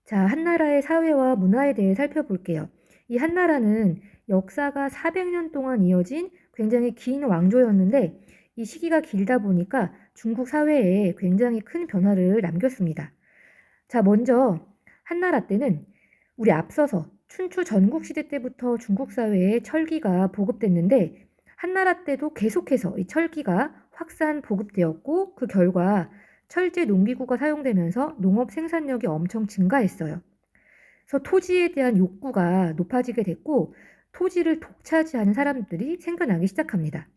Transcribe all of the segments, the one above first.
자, 한나라의 사회와 문화에 대해 살펴볼게요. 이 한나라는 역사가 400년 동안 이어진 굉장히 긴 왕조였는데 이 시기가 길다 보니까 중국 사회에 굉장히 큰 변화를 남겼습니다. 자, 먼저 한나라 때는 우리 앞서서 춘추 전국시대 때부터 중국 사회에 철기가 보급됐는데 한나라 때도 계속해서 이 철기가 확산 보급되었고 그 결과 철제 농기구가 사용되면서 농업 생산력이 엄청 증가했어요. 그래서 토지에 대한 욕구가 높아지게 됐고 토지를 독차지하는 사람들이 생겨나기 시작합니다.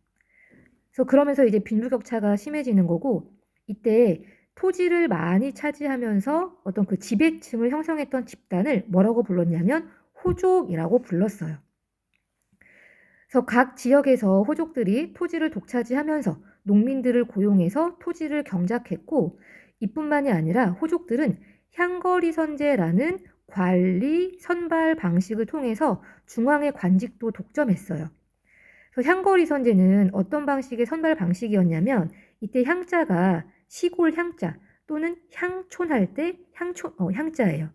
그래서 그러면서 이제 빈부격차가 심해지는 거고 이때 토지를 많이 차지하면서 어떤 그 지배층을 형성했던 집단을 뭐라고 불렀냐면 호족이라고 불렀어요. 그래서 각 지역에서 호족들이 토지를 독차지하면서 농민들을 고용해서 토지를 경작했고 이뿐만이 아니라 호족들은 향거리 선제라는 관리 선발 방식을 통해서 중앙의 관직도 독점했어요. 그래서 향거리 선제는 어떤 방식의 선발 방식이었냐면 이때 향자가 시골 향자 또는 향촌할 때 향자예요.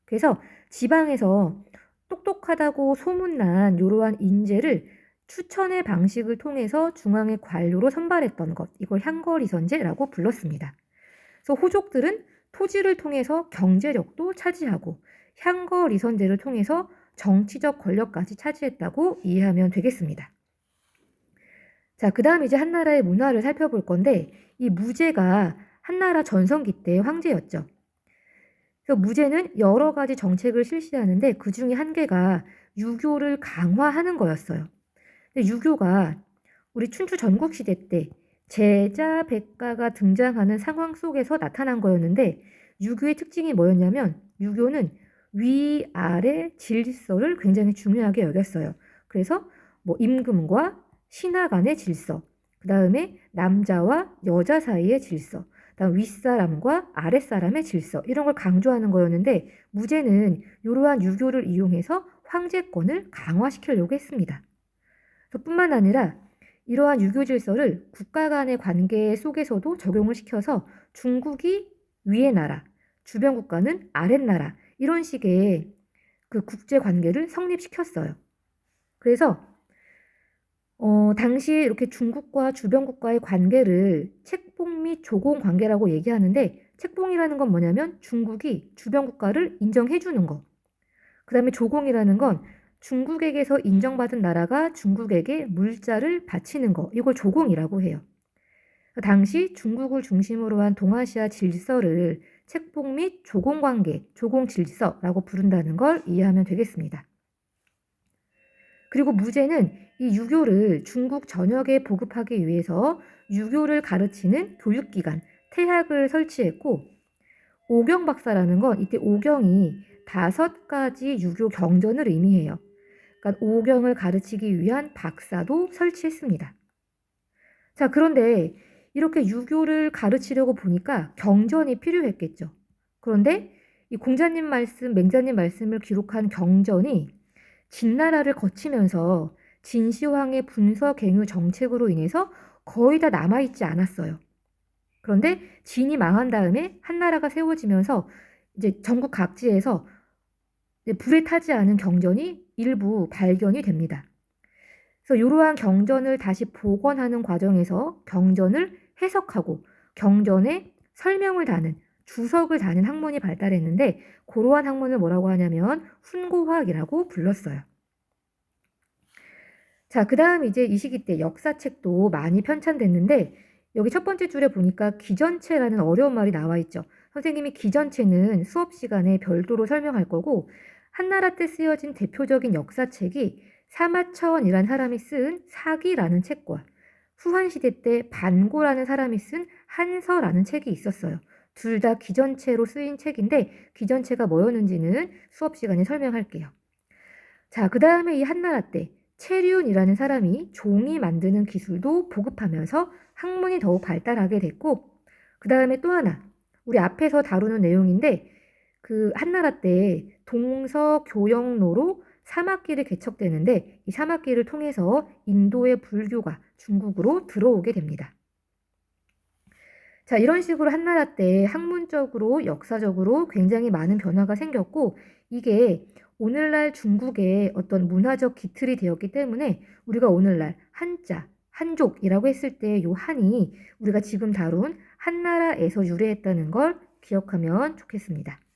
그래서 지방에서 똑똑하다고 소문난 이러한 인재를 추천의 방식을 통해서 중앙의 관료로 선발했던 것, 이걸 향거리선제라고 불렀습니다. 그래서 호족들은 토지를 통해서 경제력도 차지하고 향거리선제를 통해서 정치적 권력까지 차지했다고 이해하면 되겠습니다. 자, 그 다음 이제 한나라의 문화를 살펴볼 건데 이 무제가 한나라 전성기 때 황제였죠. 그래서 무제는 여러 가지 정책을 실시하는데 그 중에 한 개가 유교를 강화하는 거였어요. 근데 유교가 우리 춘추 전국시대 때 제자 백가가 등장하는 상황 속에서 나타난 거였는데 유교의 특징이 뭐였냐면 유교는 위아래 질서를 굉장히 중요하게 여겼어요. 그래서 뭐 임금과 신하 간의 질서, 그 다음에 남자와 여자 사이의 질서, 그다음 윗사람과 아랫사람의 질서 이런 걸 강조하는 거였는데 무제는 이러한 유교를 이용해서 황제권을 강화시키려고 했습니다. 뿐만 아니라 이러한 유교 질서를 국가 간의 관계 속에서도 적용을 시켜서 중국이 위의 나라, 주변 국가는 아랫 나라 이런 식의 그 국제 관계를 성립시켰어요. 그래서 당시에 이렇게 중국과 주변 국가의 관계를 책봉 및 조공 관계라고 얘기하는데 책봉이라는 건 뭐냐면 중국이 주변 국가를 인정해 주는 거. 그 다음에 조공이라는 건 중국에게서 인정받은 나라가 중국에게 물자를 바치는 거. 이걸 조공이라고 해요. 당시 중국을 중심으로 한 동아시아 질서를 책봉 및 조공 관계, 조공 질서라고 부른다는 걸 이해하면 되겠습니다. 그리고 무제는 이 유교를 중국 전역에 보급하기 위해서 유교를 가르치는 교육기관, 태학을 설치했고 오경 박사라는 건 이때 오경이 5가지 유교 경전을 의미해요. 그러니까 오경을 가르치기 위한 박사도 설치했습니다. 자, 그런데 이렇게 유교를 가르치려고 보니까 경전이 필요했겠죠. 그런데 이 공자님 말씀, 맹자님 말씀을 기록한 경전이 진나라를 거치면서 진시황의 분서갱유 정책으로 인해서 거의 다 남아있지 않았어요. 그런데 진이 망한 다음에 한나라가 세워지면서 이제 전국 각지에서 불에 타지 않은 경전이 일부 발견이 됩니다. 그래서 이러한 경전을 다시 복원하는 과정에서 경전을 해석하고 경전에 설명을 다는 주석을 다는 학문이 발달했는데 그러한 학문을 뭐라고 하냐면 훈고학이라고 불렀어요. 자, 그 다음 이제 이 시기 때 역사책도 많이 편찬됐는데 여기 첫 번째 줄에 보니까 기전체라는 어려운 말이 나와 있죠. 선생님이 기전체는 수업 시간에 별도로 설명할 거고 한나라 때 쓰여진 대표적인 역사책이 사마천이라는 사람이 쓴 사기라는 책과 후한시대 때 반고라는 사람이 쓴 한서라는 책이 있었어요. 둘 다 기전체로 쓰인 책인데 기전체가 뭐였는지는 수업 시간에 설명할게요. 자, 그 다음에 이 한나라 때 체륜이라는 사람이 종이 만드는 기술도 보급하면서 학문이 더욱 발달하게 됐고 그 다음에 또 하나 우리 앞에서 다루는 내용인데 그 한나라 때 동서교역로로 사막길이 개척되는데 이 사막길을 통해서 인도의 불교가 중국으로 들어오게 됩니다. 자, 이런 식으로 한나라 때 학문적으로, 역사적으로 굉장히 많은 변화가 생겼고, 이게 오늘날 중국의 어떤 문화적 기틀이 되었기 때문에 우리가 오늘날 한자, 한족이라고 했을 때 요 한이 우리가 지금 다룬 한나라에서 유래했다는 걸 기억하면 좋겠습니다.